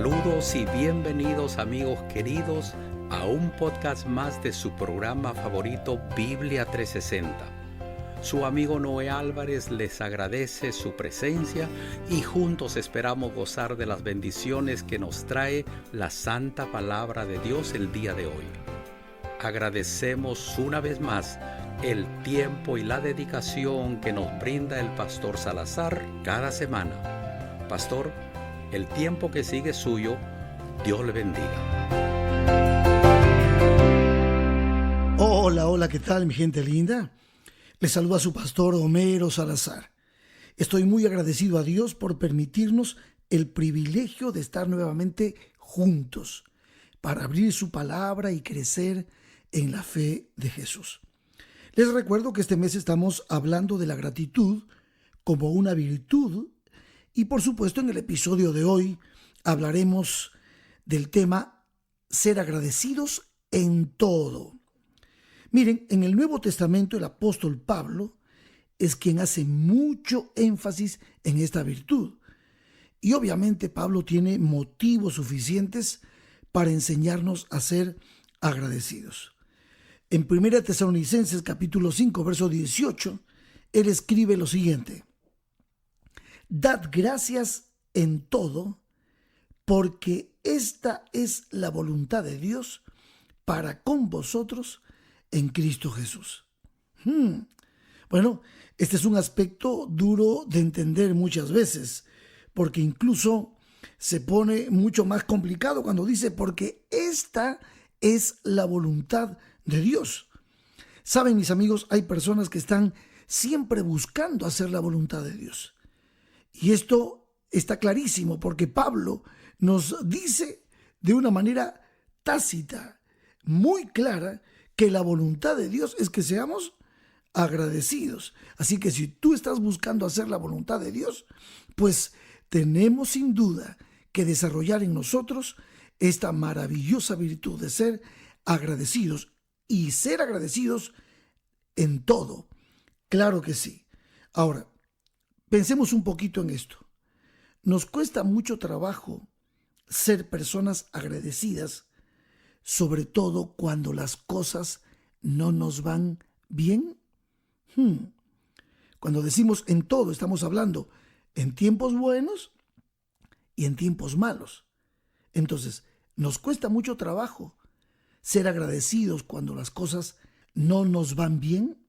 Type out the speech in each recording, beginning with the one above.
Saludos y bienvenidos amigos queridos a un podcast más de su programa favorito Biblia 360. Su amigo Noé Álvarez les agradece su presencia y juntos esperamos gozar de las bendiciones que nos trae la santa palabra de Dios el día de hoy. Agradecemos una vez más el tiempo y la dedicación que nos brinda el pastor Salazar cada semana. Pastor, el tiempo que sigue es suyo. Dios le bendiga. Hola, ¿qué tal, mi gente linda? Les saluda su pastor Homero Salazar. Estoy muy agradecido a Dios por permitirnos el privilegio de estar nuevamente juntos para abrir su palabra y crecer en la fe de Jesús. Les recuerdo que este mes estamos hablando de la gratitud como una virtud y por supuesto en el episodio de hoy hablaremos del tema ser agradecidos en todo. Miren, en el Nuevo Testamento el apóstol Pablo es quien hace mucho énfasis en esta virtud. Y obviamente Pablo tiene motivos suficientes para enseñarnos a ser agradecidos. En 1 Tesalonicenses capítulo 5, verso 18, él escribe lo siguiente: Dad gracias en todo, porque esta es la voluntad de Dios para con vosotros en Cristo Jesús. Bueno, este es un aspecto duro de entender muchas veces, porque incluso se pone mucho más complicado cuando dice porque esta es la voluntad de Dios. Saben, mis amigos, hay personas que están siempre buscando hacer la voluntad de Dios. Y esto está clarísimo porque Pablo nos dice de una manera tácita, muy clara, que la voluntad de Dios es que seamos agradecidos. Así que si tú estás buscando hacer la voluntad de Dios, pues tenemos sin duda que desarrollar en nosotros esta maravillosa virtud de ser agradecidos y ser agradecidos en todo. Claro que sí. Ahora, pensemos un poquito en esto. Nos cuesta mucho trabajo ser personas agradecidas, sobre todo cuando las cosas no nos van bien. Cuando decimos en todo, estamos hablando en tiempos buenos y en tiempos malos. Entonces, nos cuesta mucho trabajo ser agradecidos cuando las cosas no nos van bien.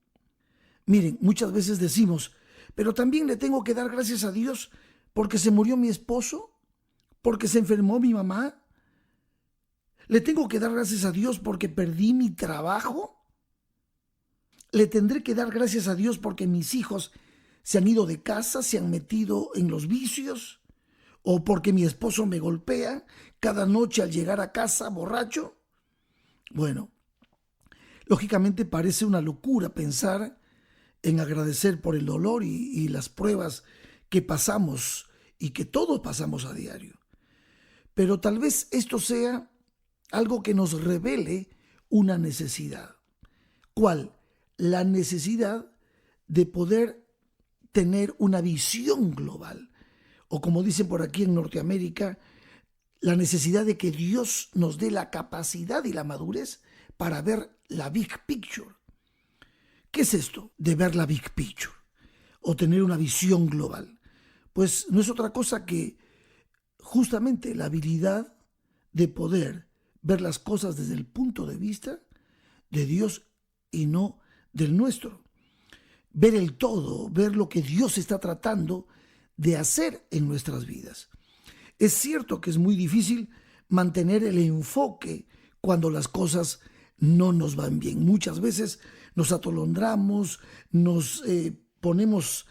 Miren, muchas veces decimos, pero también le tengo que dar gracias a Dios porque se murió mi esposo, porque se enfermó mi mamá. ¿Le tengo que dar gracias a Dios porque perdí mi trabajo? ¿Le tendré que dar gracias a Dios porque mis hijos se han ido de casa, se han metido en los vicios? ¿O porque mi esposo me golpea cada noche al llegar a casa borracho? Bueno, lógicamente parece una locura pensar en agradecer por el dolor y las pruebas que pasamos y que todos pasamos a diario. Pero tal vez esto sea algo que nos revele una necesidad. ¿Cuál? La necesidad de poder tener una visión global. O como dicen por aquí en Norteamérica, la necesidad de que Dios nos dé la capacidad y la madurez para ver la big picture. ¿Qué es esto de ver la big picture? O tener una visión global. Pues no es otra cosa que justamente la habilidad de poder ver las cosas desde el punto de vista de Dios y no del nuestro. Ver el todo, ver lo que Dios está tratando de hacer en nuestras vidas. Es cierto que es muy difícil mantener el enfoque cuando las cosas no nos van bien. Muchas veces nos atolondramos, nos ponemos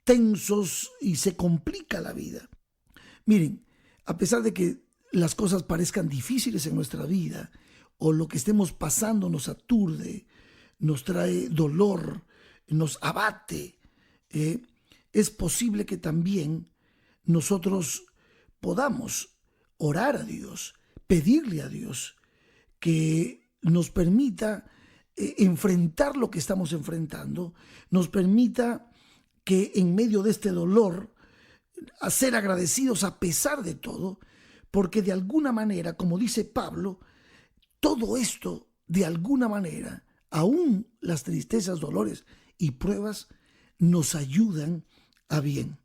tensos y se complica la vida. Miren, a pesar de que las cosas parezcan difíciles en nuestra vida o lo que estemos pasando nos aturde, nos trae dolor, nos abate, es posible que también nosotros podamos orar a Dios, pedirle a Dios que nos permita enfrentar lo que estamos enfrentando, nos permita que en medio de este dolor, a ser agradecidos a pesar de todo, porque de alguna manera, como dice Pablo, todo esto, de alguna manera, aún las tristezas, dolores y pruebas, nos ayudan a bien.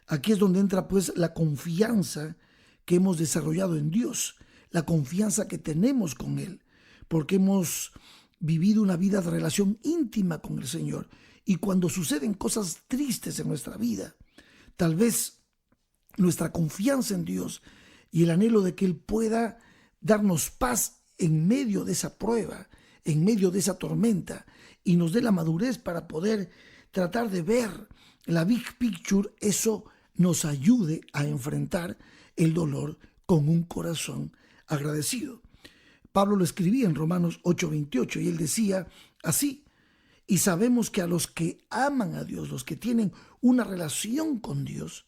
Aquí es donde entra pues la confianza que hemos desarrollado en Dios, la confianza que tenemos con Él, porque hemos vivido una vida de relación íntima con el Señor. Y cuando suceden cosas tristes en nuestra vida, tal vez nuestra confianza en Dios y el anhelo de que Él pueda darnos paz en medio de esa prueba, en medio de esa tormenta, y nos dé la madurez para poder tratar de ver la big picture, eso nos ayude a enfrentar el dolor con un corazón agradecido. Pablo lo escribía en Romanos 8:28 y él decía así: y sabemos que a los que aman a Dios, los que tienen una relación con Dios,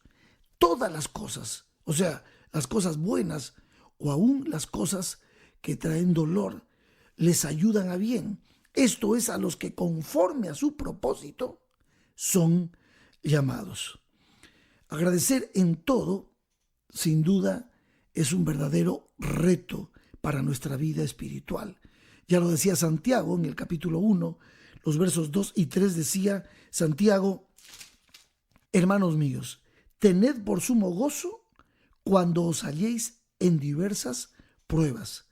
todas las cosas, o sea, las cosas buenas o aún las cosas que traen dolor, les ayudan a bien. Esto es, a los que conforme a su propósito son llamados. Agradecer en todo, sin duda, es un verdadero reto para nuestra vida espiritual. Ya lo decía Santiago en el capítulo 1, los versos 2 y 3 decía Santiago: hermanos míos, tened por sumo gozo cuando os halléis en diversas pruebas,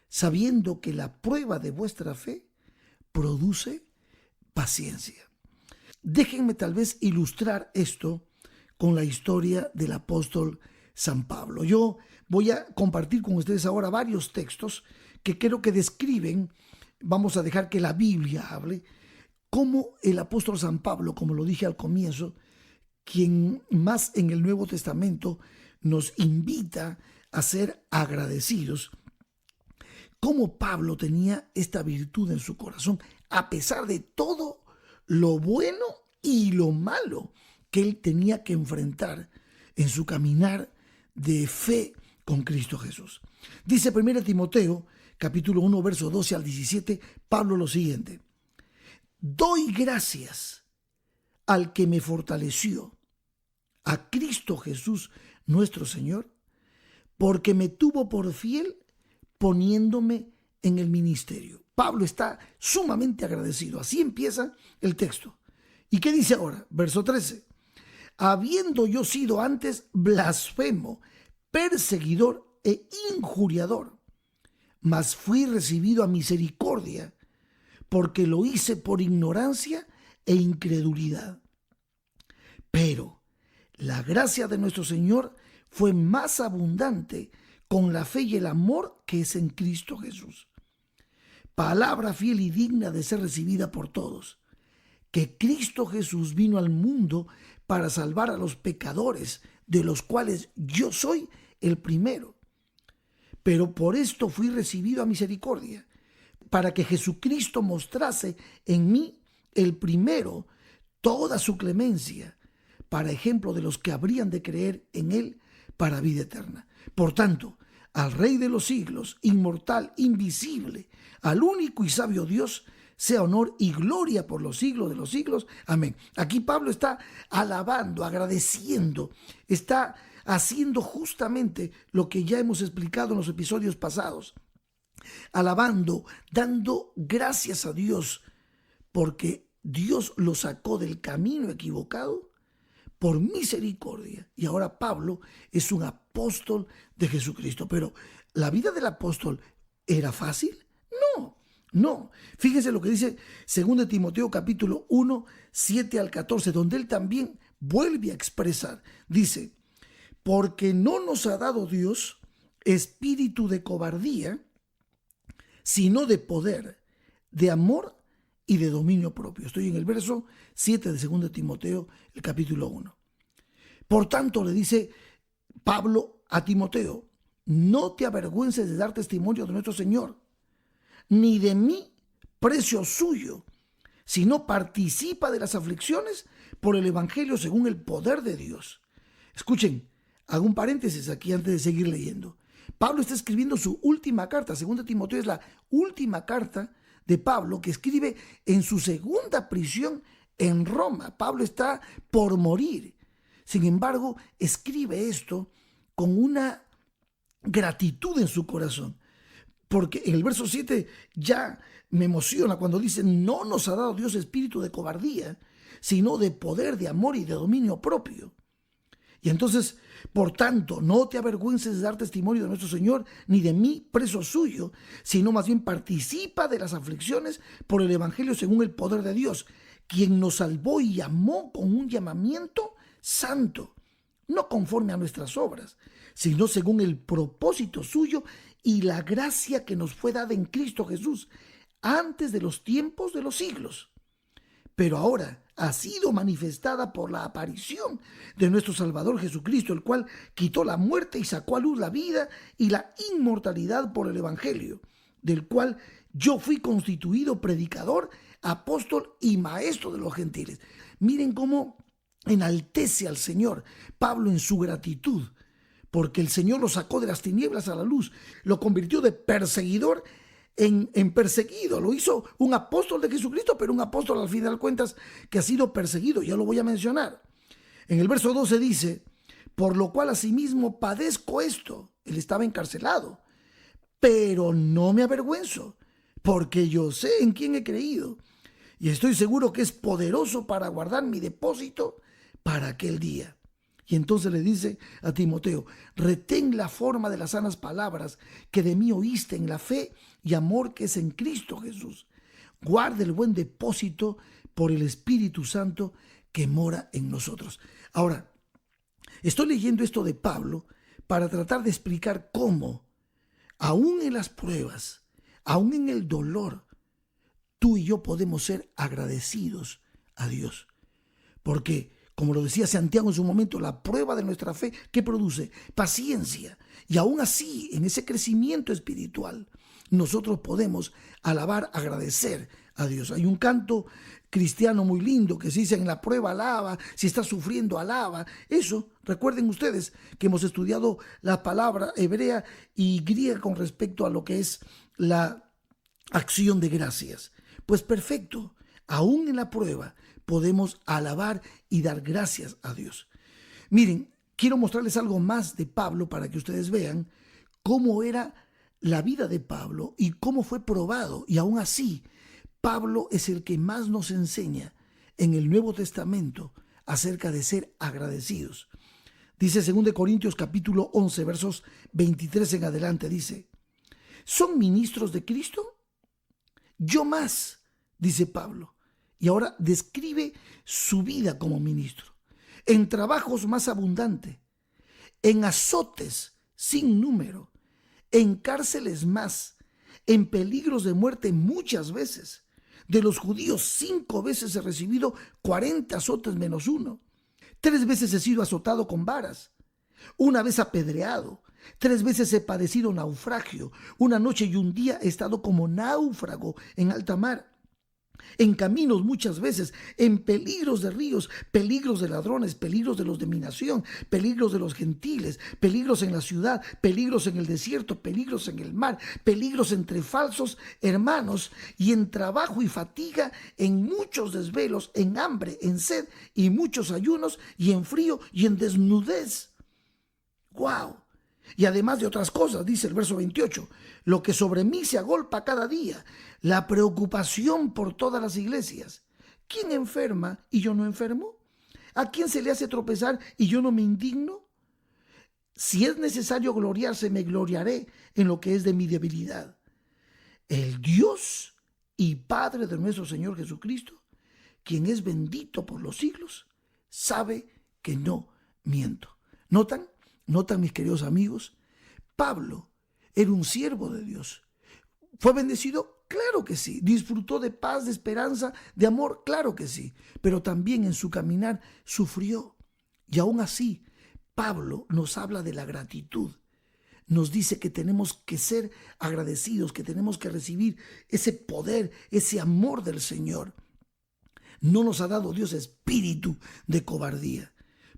sabiendo que la prueba de vuestra fe produce paciencia. Déjenme tal vez ilustrar esto con la historia del apóstol San Pablo. Yo voy a compartir con ustedes ahora varios textos que creo que describen, vamos a dejar que la Biblia hable, cómo el apóstol San Pablo, como lo dije al comienzo, quien más en el Nuevo Testamento nos invita a ser agradecidos, cómo Pablo tenía esta virtud en su corazón, a pesar de todo lo bueno y lo malo que él tenía que enfrentar en su caminar de fe con Cristo Jesús. Dice 1 Timoteo, capítulo 1, verso 12 al 17, Pablo lo siguiente: doy gracias al que me fortaleció, a Cristo Jesús nuestro Señor, porque me tuvo por fiel poniéndome en el ministerio. Pablo está sumamente agradecido. Así empieza el texto. ¿Y qué dice ahora? Verso 13. Habiendo yo sido antes blasfemo, perseguidor e injuriador, mas fui recibido a misericordia, porque lo hice por ignorancia e incredulidad. Pero la gracia de nuestro Señor fue más abundante con la fe y el amor que es en Cristo Jesús. Palabra fiel y digna de ser recibida por todos, que Cristo Jesús vino al mundo para salvar a los pecadores, de los cuales yo soy el primero. Pero por esto fui recibido a misericordia, para que Jesucristo mostrase en mí el primero toda su clemencia, para ejemplo de los que habrían de creer en él para vida eterna. Por tanto, al Rey de los siglos, inmortal, invisible, al único y sabio Dios, sea honor y gloria por los siglos de los siglos. Amén. Aquí Pablo está alabando, agradeciendo, está haciendo justamente lo que ya hemos explicado en los episodios pasados. Alabando, dando gracias a Dios, porque Dios lo sacó del camino equivocado por misericordia. Y ahora Pablo es un apóstol de Jesucristo. Pero ¿la vida del apóstol era fácil? No. Fíjense lo que dice 2 Timoteo capítulo 1, 7 al 14, donde él también vuelve a expresar. Dice: porque no nos ha dado Dios espíritu de cobardía, sino de poder, de amor y de dominio propio. Estoy en el verso 7 de 2 Timoteo, el capítulo 1. Por tanto, le dice Pablo a Timoteo: no te avergüences de dar testimonio de nuestro Señor, ni de mí, precio suyo, sino participa de las aflicciones por el evangelio según el poder de Dios. Escuchen, hago un paréntesis aquí antes de seguir leyendo. Pablo está escribiendo su última carta. 2 Timoteo es la última carta de Pablo que escribe en su segunda prisión en Roma. Pablo está por morir. Sin embargo, escribe esto con una gratitud en su corazón. Porque en el verso 7 ya me emociona cuando dice: no nos ha dado Dios espíritu de cobardía, sino de poder, de amor y de dominio propio. Y entonces, por tanto, no te avergüences de dar testimonio de nuestro Señor, ni de mí, preso suyo, sino más bien participa de las aflicciones por el evangelio según el poder de Dios, quien nos salvó y llamó con un llamamiento santo, no conforme a nuestras obras, sino según el propósito suyo y la gracia que nos fue dada en Cristo Jesús, antes de los tiempos de los siglos. Pero ahora ha sido manifestada por la aparición de nuestro Salvador Jesucristo, el cual quitó la muerte y sacó a luz la vida y la inmortalidad por el evangelio, del cual yo fui constituido predicador, apóstol y maestro de los gentiles. Miren cómo enaltece al Señor Pablo en su gratitud, porque el Señor lo sacó de las tinieblas a la luz, lo convirtió de perseguidor en perseguido. Lo hizo un apóstol de Jesucristo, pero un apóstol al final de cuentas que ha sido perseguido. Ya lo voy a mencionar. En el verso 12 dice: por lo cual asimismo padezco esto. Él estaba encarcelado, pero no me avergüenzo, porque yo sé en quién he creído y estoy seguro que es poderoso para guardar mi depósito para aquel día. Y entonces le dice a Timoteo: retén la forma de las sanas palabras que de mí oíste en la fe y amor que es en Cristo Jesús. Guarda el buen depósito por el Espíritu Santo que mora en nosotros. Ahora, estoy leyendo esto de Pablo para tratar de explicar cómo, aún en las pruebas, aún en el dolor, tú y yo podemos ser agradecidos a Dios. Porque, como lo decía Santiago en su momento, la prueba de nuestra fe, ¿qué produce? Paciencia. Y aún así, en ese crecimiento espiritual, nosotros podemos alabar, agradecer a Dios. Hay un canto cristiano muy lindo que se dice: en la prueba alaba, si estás sufriendo alaba. Eso, recuerden ustedes que hemos estudiado la palabra hebrea y griega con respecto a lo que es la acción de gracias. Pues perfecto, aún en la prueba podemos alabar y dar gracias a Dios. Miren, quiero mostrarles algo más de Pablo para que ustedes vean cómo era la vida de Pablo y cómo fue probado. Y aún así, Pablo es el que más nos enseña en el Nuevo Testamento acerca de ser agradecidos. Dice 2 Corintios capítulo 11, versos 23 en adelante, dice: ¿son ministros de Cristo? Yo más, dice Pablo. Y ahora describe su vida como ministro. En trabajos más abundantes, en azotes sin número, en cárceles más, en peligros de muerte muchas veces. De los judíos 5 veces he recibido 40 azotes menos 1. 3 veces he sido azotado con varas. 1 vez apedreado. 3 veces he padecido naufragio. 1 noche y 1 día he estado como náufrago en alta mar. En caminos muchas veces, en peligros de ríos, peligros de ladrones, peligros de los de mi nación, peligros de los gentiles, peligros en la ciudad, peligros en el desierto, peligros en el mar, peligros entre falsos hermanos, y en trabajo y fatiga, en muchos desvelos, en hambre, en sed y muchos ayunos, y en frío y en desnudez. ¡Wow! Y además de otras cosas, dice el verso 28, lo que sobre mí se agolpa cada día, la preocupación por todas las iglesias. ¿Quién enferma y yo no enfermo? ¿A quién se le hace tropezar y yo no me indigno? Si es necesario gloriarse, me gloriaré en lo que es de mi debilidad. El Dios y Padre de nuestro Señor Jesucristo, quien es bendito por los siglos, sabe que no miento. ¿Notan? ¿Notan, mis queridos amigos? Pablo era un siervo de Dios. ¿Fue bendecido? Claro que sí. ¿Disfrutó de paz, de esperanza, de amor? Claro que sí. Pero también en su caminar sufrió. Y aún así, Pablo nos habla de la gratitud. Nos dice que tenemos que ser agradecidos, que tenemos que recibir ese poder, ese amor del Señor. No nos ha dado Dios espíritu de cobardía.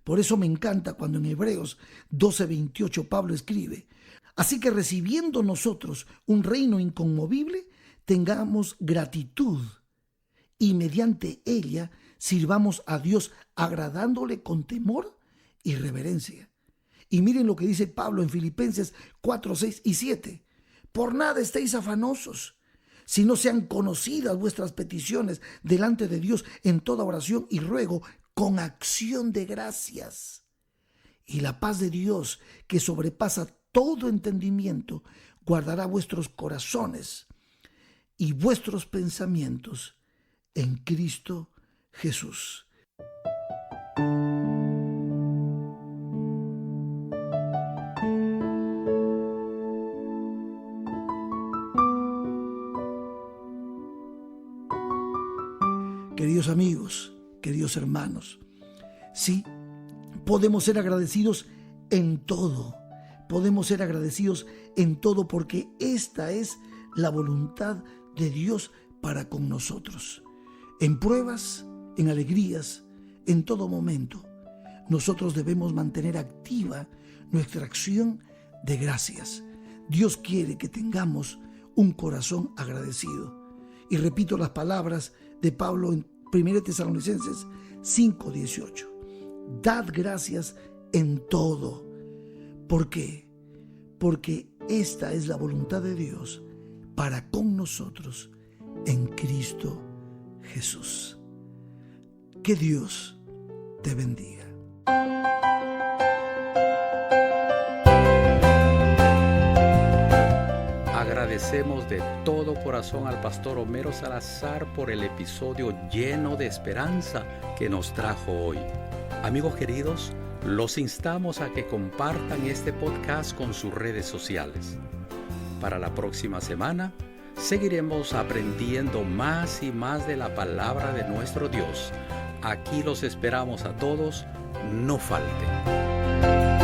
Por eso me encanta cuando en Hebreos 12:28 Pablo escribe: así que recibiendo nosotros un reino inconmovible, tengamos gratitud y mediante ella sirvamos a Dios agradándole con temor y reverencia. Y miren lo que dice Pablo en Filipenses 4, 6 y 7. Por nada estéis afanosos, si no sean conocidas vuestras peticiones delante de Dios en toda oración y ruego con acción de gracias. Y la paz de Dios, que sobrepasa todo entendimiento, guardará vuestros corazones y vuestros pensamientos en Cristo Jesús. Queridos amigos, queridos hermanos, sí, podemos ser agradecidos en todo. Podemos ser agradecidos en todo porque esta es la voluntad de Dios para con nosotros. En pruebas, en alegrías, en todo momento, nosotros debemos mantener activa nuestra acción de gracias. Dios quiere que tengamos un corazón agradecido. Y repito las palabras de Pablo en 1 Tesalonicenses 5:18. Dad gracias en todo. ¿Por qué? Porque esta es la voluntad de Dios para con nosotros en Cristo Jesús. Que Dios te bendiga. Agradecemos de todo corazón al pastor Homero Salazar por el episodio lleno de esperanza que nos trajo hoy. Amigos queridos, los instamos a que compartan este podcast con sus redes sociales. Para la próxima semana, seguiremos aprendiendo más y más de la palabra de nuestro Dios. Aquí los esperamos a todos, no falten.